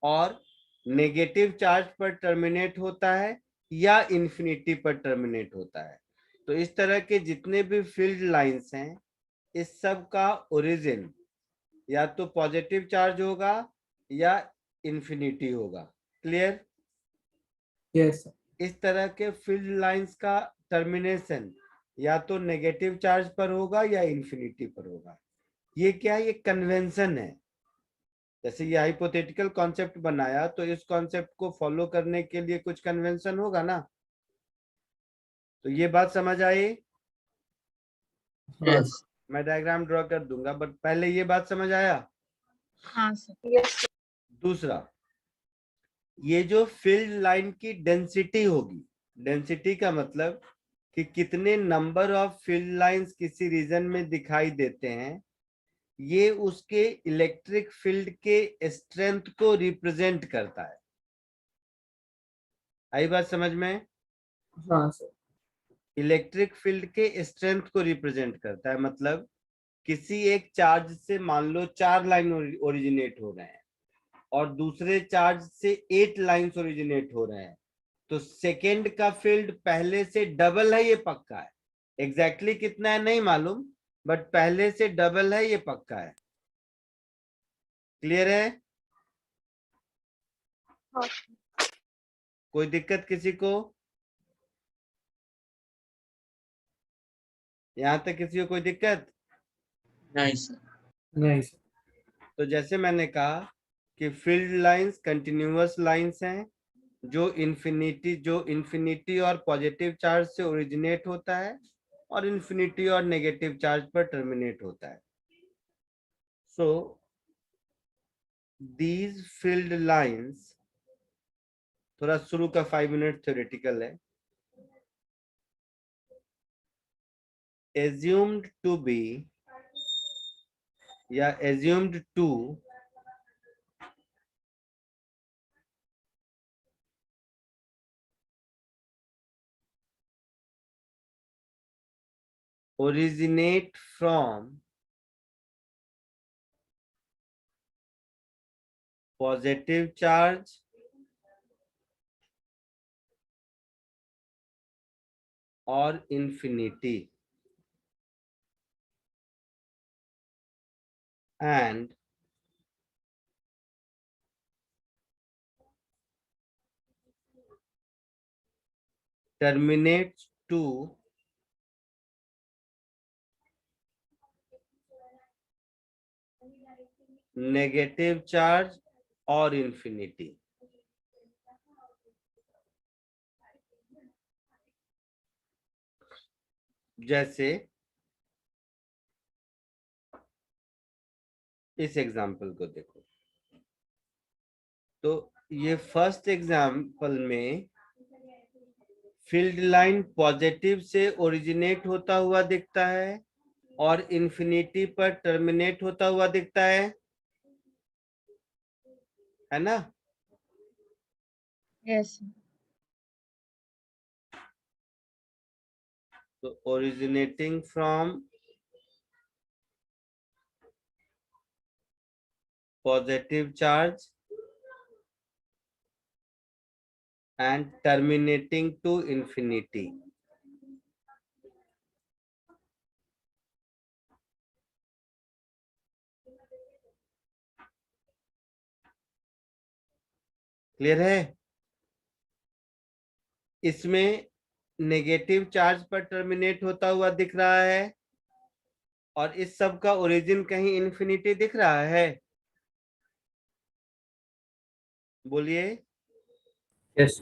और नेगेटिव चार्ज पर टर्मिनेट होता है या इंफिनिटी पर टर्मिनेट होता है। तो इस तरह के जितने भी फील्ड लाइंस हैं, इस सब का ओरिजिन या तो पॉजिटिव चार्ज होगा या इंफिनिटी होगा। क्लियर? Yes sir. इस तरह के फील्ड लाइंस का टर्मिनेशन या तो नेगेटिव चार्ज पर होगा या इंफिनिटी पर होगा। ये क्या है? ये कन्वेंशन है। जैसे ये हाइपोथेटिकल कॉन्सेप्ट बनाया तो इस कॉन्सेप्ट को फॉलो करने के लिए कुछ कन्वेंशन होगा ना। तो ये बात समझ आई? यस मैं डायग्राम ड्रॉ कर दूंगा, बट पहले ये बात समझ आया। हाँ सर। दूसरा, ये जो फील्ड लाइन की डेंसिटी होगी, डेंसिटी का मतलब कि कितने नंबर ऑफ फील्ड लाइंस किसी रीजन में दिखाई देते हैं, ये उसके इलेक्ट्रिक फील्ड के स्ट्रेंथ को रिप्रेजेंट करता है। आई बात समझ में? हाँ सर। इलेक्ट्रिक फील्ड के स्ट्रेंथ को रिप्रेजेंट करता है। मतलब किसी एक चार्ज से मान लो 4 लाइन ओरिजिनेट हो रहे हैं और दूसरे चार्ज से 8 लाइंस ओरिजिनेट हो रहे हैं, तो सेकेंड का फील्ड पहले से डबल है, ये पक्का है। एग्जैक्टली कितना है नहीं मालूम, बट पहले से डबल है, ये पक्का है। क्लियर है? कोई दिक्कत किसी को? यहां तक किसी को कोई दिक्कत? नहीं सर। नहीं सर। तो जैसे मैंने कहा कि फील्ड लाइंस कंटिन्यूअस लाइंस हैं जो इन्फिनिटी और पॉजिटिव चार्ज से ओरिजिनेट होता है और इन्फिनिटी और नेगेटिव चार्ज पर टर्मिनेट होता है। सो दीज फील्ड लाइंस, थोड़ा शुरू का 5 मिनट थ्योरेटिकल है, assumed to be या assumed to originate from positive charge और infinity and terminates to negative charge और इंफिनिटी। जैसे इस एग्जाम्पल को देखो, तो ये फर्स्ट एग्जाम्पल में फील्ड लाइन पॉजिटिव से ओरिजिनेट होता हुआ दिखता है और इंफिनिटी पर टर्मिनेट होता हुआ दिखता है ना? Yes. तो originating from positive charge and terminating to infinity. Clear है? इसमें नेगेटिव चार्ज पर टर्मिनेट होता हुआ दिख रहा है और इस सब का ओरिजिन कहीं इन्फिनिटी दिख रहा है। बोलिए। Yes.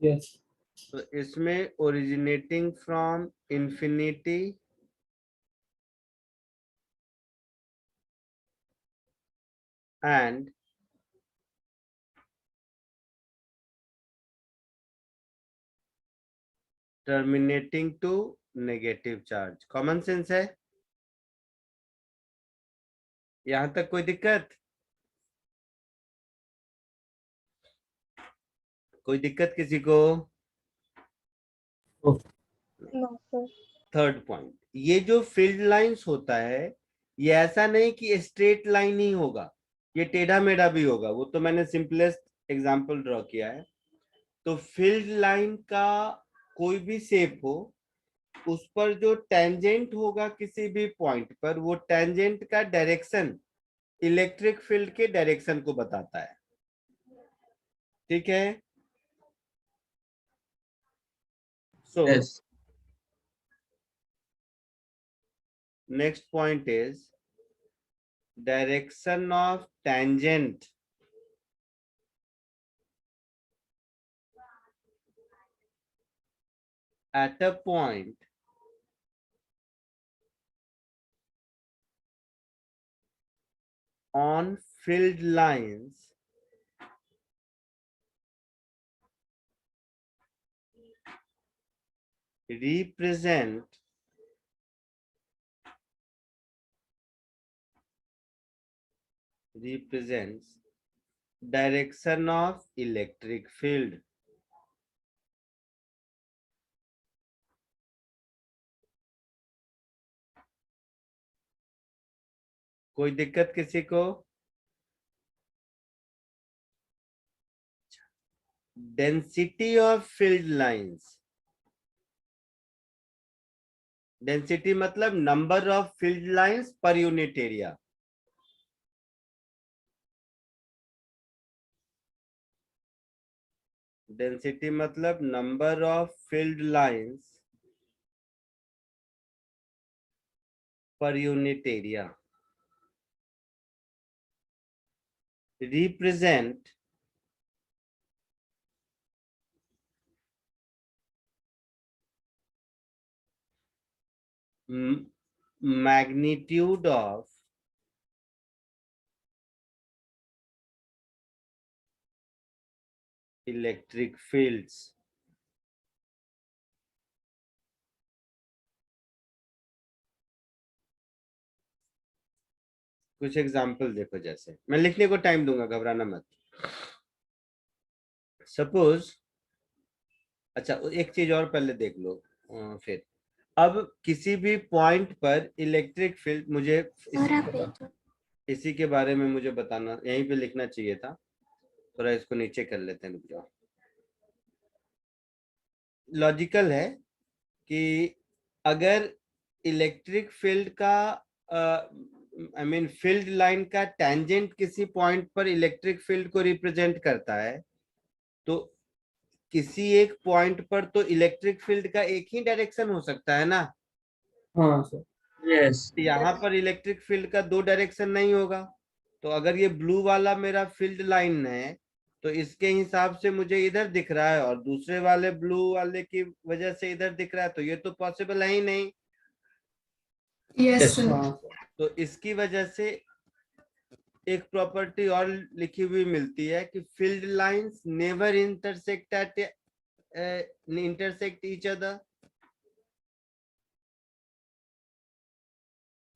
यस तो इसमें originating from infinity and terminating to negative charge. Common sense है? यहां तक कोई दिक्कत? कोई दिक्कत किसी को? No, sir. थर्ड पॉइंट, ये जो फील्ड लाइंस होता है ये ऐसा नहीं कि स्ट्रेट लाइन ही होगा, ये टेढ़ा मेढ़ा भी होगा। वो तो मैंने सिंपलेस्ट एग्जांपल ड्रॉ किया है। तो फील्ड लाइन का कोई भी शेप हो, उस पर जो टेंजेंट होगा किसी भी पॉइंट पर, वो टेंजेंट का डायरेक्शन इलेक्ट्रिक फील्ड के डायरेक्शन को बताता है। ठीक है? सो Yes. next point is direction of tangent at a point on filled lines represents direction of electric field. कोई दिक्कत किसी को? Density of field lines, density मतलब number of field lines per unit area. Density मतलब number of field lines per unit area. Represent magnitude of electric fields. कुछ example देखो, जैसे मैं लिखने को टाइम दूंगा, घबराना मत। सपोज, अच्छा एक चीज और पहले देख लो फिर। अब किसी भी पॉइंट पर इलेक्ट्रिक फील्ड, मुझे इसी के बारे में मुझे बताना, यहीं पे लिखना चाहिए था, थोड़ा इसको नीचे कर लेते हैं, रुक जाओ। लॉजिकल है कि अगर इलेक्ट्रिक फील्ड का आई मीन फील्ड लाइन का टेंजेंट किसी पॉइंट पर इलेक्ट्रिक फील्ड को रिप्रेजेंट करता है, तो किसी एक पॉइंट पर तो इलेक्ट्रिक फील्ड का एक ही डायरेक्शन हो सकता है ना। हाँ सर। Yes. यहाँ पर इलेक्ट्रिक फील्ड का दो डायरेक्शन नहीं होगा। तो अगर ये ब्लू वाला मेरा फील्ड लाइन है तो इसके हिसाब से मुझे इधर दिख रहा है और दूसरे वाले ब्लू वाले की वजह से इधर दिख रहा है, तो ये तो पॉसिबल है ही नहीं। Yes sir. हाँ सर। तो इसकी वजह से एक प्रॉपर्टी और लिखी हुई मिलती है कि field lines never intersect each other.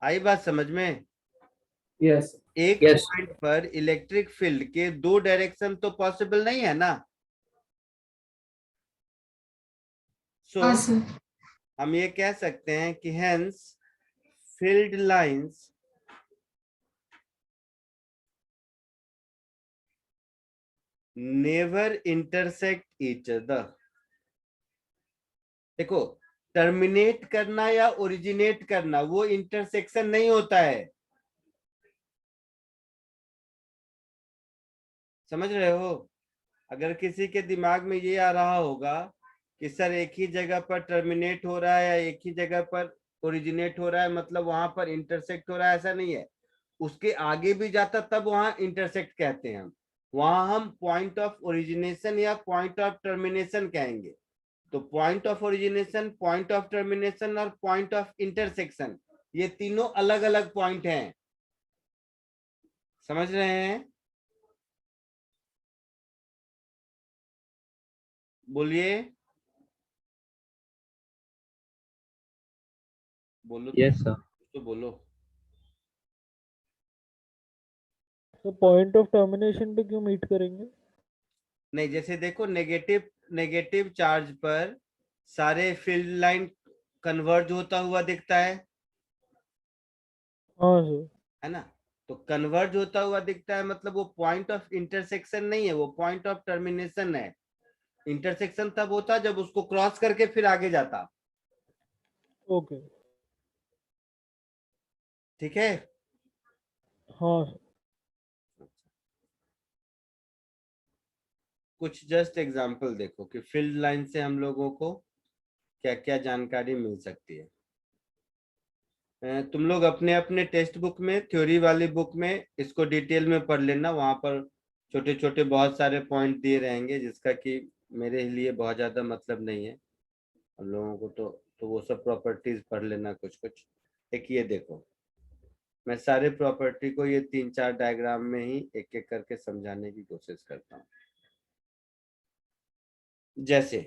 आई बात समझ में? यस। एक Yes. पॉइंट पर इलेक्ट्रिक फील्ड के दो डायरेक्शन तो पॉसिबल नहीं है ना। सो हाँ सर। हम ये कह सकते हैं कि hence field lines never intersect each other. देखो, टर्मिनेट करना या ओरिजिनेट करना वो इंटरसेक्शन नहीं होता है, समझ रहे हो? अगर किसी के दिमाग में ये आ रहा होगा कि सर एक ही जगह पर टर्मिनेट हो रहा है या एक ही जगह पर ओरिजिनेट हो रहा है मतलब वहां पर इंटरसेक्ट हो रहा है, ऐसा नहीं है। उसके आगे भी जाता तब वहां इंटरसेक्ट कहते हैं हम। वहां हम पॉइंट ऑफ ओरिजिनेशन या पॉइंट ऑफ टर्मिनेशन कहेंगे। तो point of origination, point of termination और पॉइंट ऑफ इंटरसेक्शन, ये तीनों अलग अलग पॉइंट हैं। समझ रहे हैं? बोलिए, बोलो Yes, sir. तो बोलो। तो पॉइंट ऑफ टर्मिनेशन पे क्यों मीट करेंगे? नहीं, जैसे देखो, नेगेटिव चार्ज पर सारे फील्ड लाइन कन्वर्ज होता हुआ दिखता हाँ सर। है ना? तो कन्वर्ज होता हुआ दिखता है मतलब वो पॉइंट ऑफ इंटरसेक्शन नहीं है, वो पॉइंट ऑफ टर्मिनेशन है। इंटरसेक्शन तब होता जब उसको क्रॉस करके फिर आगे जाता। ओके। ठीक है? हाँ सर। कुछ जस्ट एग्जांपल देखो कि फील्ड लाइन से हम लोगों को क्या क्या जानकारी मिल सकती है। तुम लोग अपने अपने टेक्स्ट बुक में, थ्योरी वाली बुक में इसको डिटेल में पढ़ लेना। वहां पर छोटे छोटे बहुत सारे पॉइंट दिए रहेंगे जिसका कि मेरे लिए बहुत ज्यादा मतलब नहीं है हम लोगों को। तो वो सब प्रॉपर्टीज पढ़ लेना कुछ कुछ। एक ये देखो, मैं सारे प्रॉपर्टी को ये 3-4 डायग्राम में ही एक एक करके समझाने की कोशिश करता हूँ। जैसे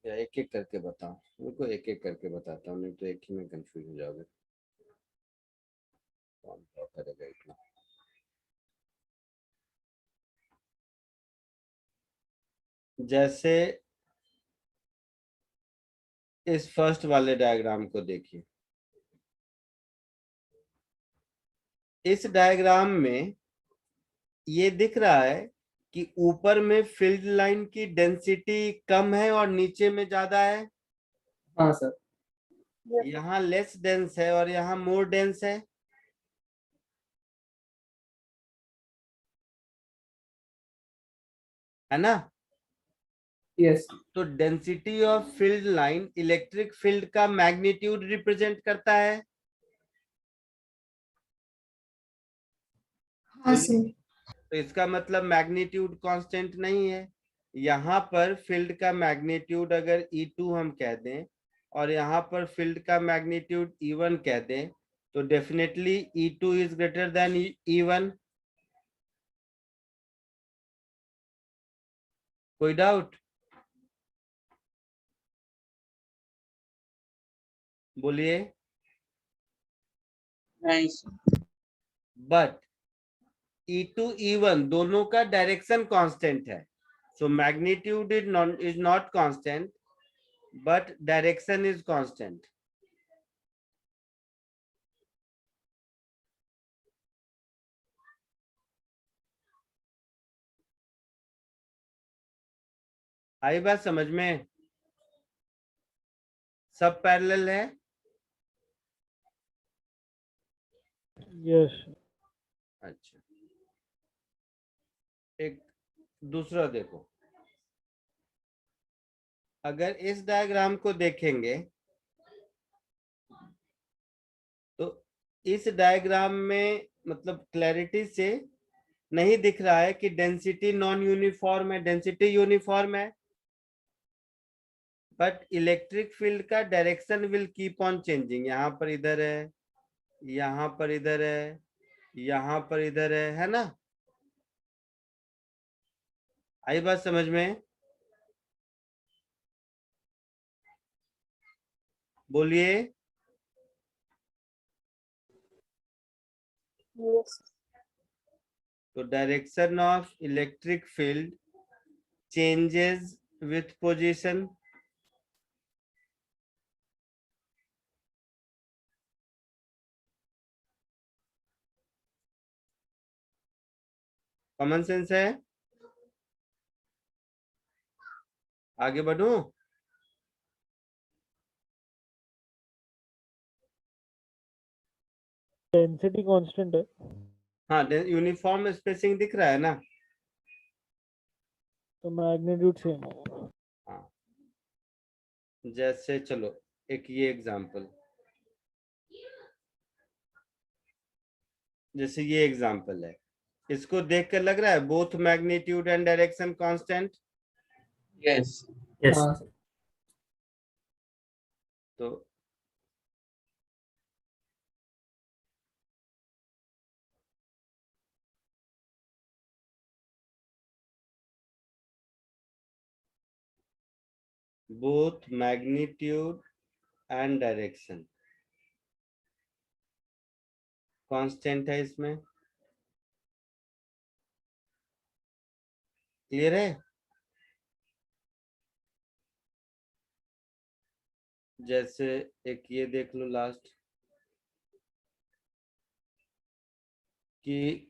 एक एक करके बताओ, रुको एक एक करके बताता हूँ, नहीं तो एक ही में कंफ्यूज हो जाओगे। कौन क्या करेगा इतना। जैसे इस फर्स्ट वाले डायग्राम को देखिए। इस डायग्राम में ये दिख रहा है कि ऊपर में फील्ड लाइन की डेंसिटी कम है और नीचे में ज्यादा है। हाँ सर। यहाँ लेस डेंस है और यहाँ मोर डेंस है ना? यस। तो density of field line electric field का मैग्नीट्यूड रिप्रेजेंट करता है। हाँ सर। तो इसका मतलब मैग्नीट्यूड कांस्टेंट नहीं है। यहाँ पर फील्ड का मैग्नीट्यूड अगर E2 हम कह दें और यहाँ पर फील्ड का मैग्नीट्यूड E1 कह दें तो definitely E2 is greater than E1। कोई डाउट? बोलिए। Nice. बट E2 E1 दोनों का डायरेक्शन कांस्टेंट है। So magnitude is not constant but direction is constant. आई बात समझ में? सब पैरेलल है? Yes. अच्छा, एक दूसरा देखो, अगर इस डायग्राम को देखेंगे तो इस डायग्राम में मतलब क्लैरिटी से नहीं दिख रहा है कि डेंसिटी नॉन यूनिफॉर्म है, डेंसिटी यूनिफॉर्म है, बट इलेक्ट्रिक फील्ड का direction will keep on changing. यहाँ पर इधर है, यहाँ पर इधर है, यहाँ पर इधर है ना? आई बात समझ में? बोलिए। Yes. तो direction of electric field changes with position. Common sense है? आगे बढ़ूं? Density constant है. हाँ, यूनिफॉर्म स्पेसिंग दिख रहा है ना? तो magnitude same होगा. हाँ, जैसे चलो एक ये एग्जांपल, जैसे ये एग्जांपल है, इसको देख कर लग रहा है both magnitude and direction constant. Yes. Yes. हाँ तो both magnitude and direction constant है इसमें। क्लियर है? जैसे एक ये देख लो लास्ट, कि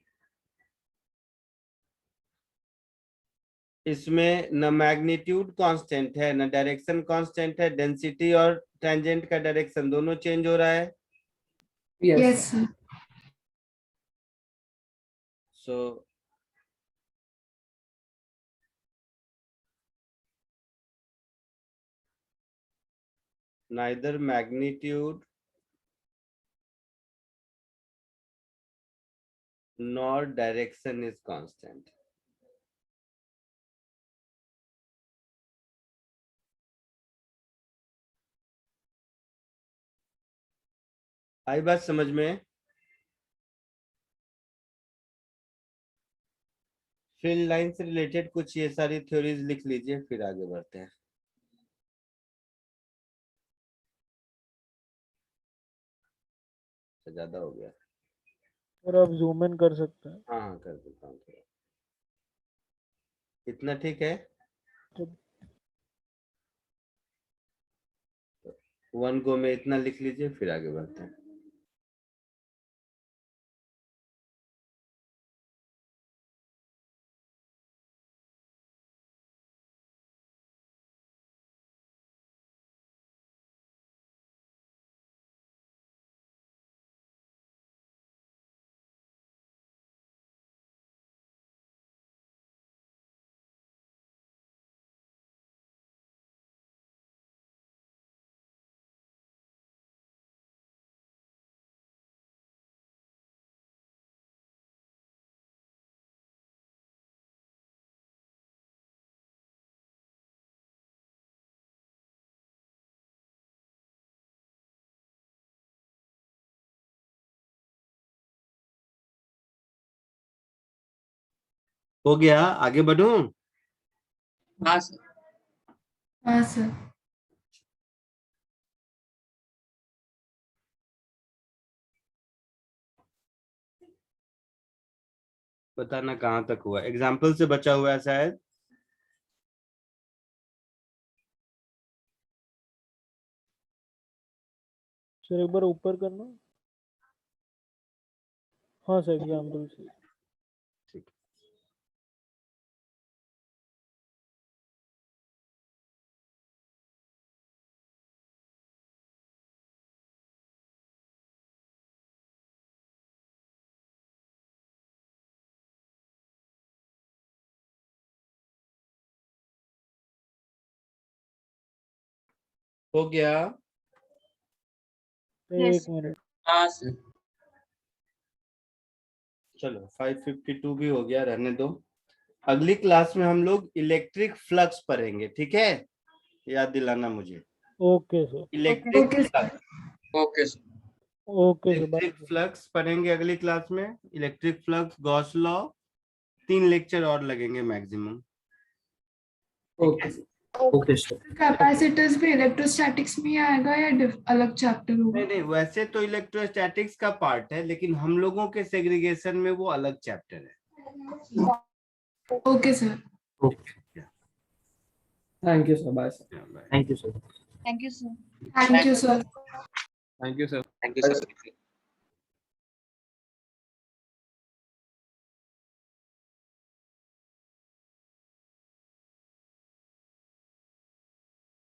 इसमें न मैग्नीट्यूड कांस्टेंट है न डायरेक्शन कांस्टेंट है, डेंसिटी और टेंजेंट का डायरेक्शन दोनों चेंज हो रहा है। Yes, sir. So neither magnitude nor direction is constant. आई बात समझ में? फील्ड लाइन से रिलेटेड कुछ ये सारी थ्योरीज लिख लीजिए, फिर आगे बढ़ते हैं। ज्यादा हो गया। और आप zoom in कर सकते हैं. हाँ हाँ, कर देता हूँ थोड़ा। इतना ठीक है? वन गो में इतना लिख लीजिए, फिर आगे बढ़ते हैं। हो गया? आगे बढ़ूं? हाँ सर. हाँ सर. बताना कहाँ तक हुआ, एग्जाम्पल से बचा हुआ है शायद। सर एक बार ऊपर करना. हाँ सर एग्जाम्पल से. हो गया? Yes. एक मिनट हाँ सर। चलो 552 भी हो गया, रहने दो। अगली क्लास में हम लोग इलेक्ट्रिक फ्लक्स पढ़ेंगे, ठीक है? याद दिलाना मुझे। Okay sir electric Okay, sir. Flux, okay sir. Okay sir by electric flux पढ़ेंगे अगली क्लास में। Electric flux, Gauss law, 3 lecture और लगेंगे maximum. Okay Okay, sir. Capacitors भी इलेक्ट्रोस्टैटिक्स में ही आएगा या अलग चैप्टर होगा? नहीं नहीं, वैसे तो इलेक्ट्रोस्टैटिक्स का पार्ट है, लेकिन हम लोगों के सेग्रीगेशन में वो अलग चैप्टर है। Okay sir. Okay. Thank you sir, bye sir. Thank you, sir. Thank you, sir. Thank you sir. Thank you sir. Thank you sir.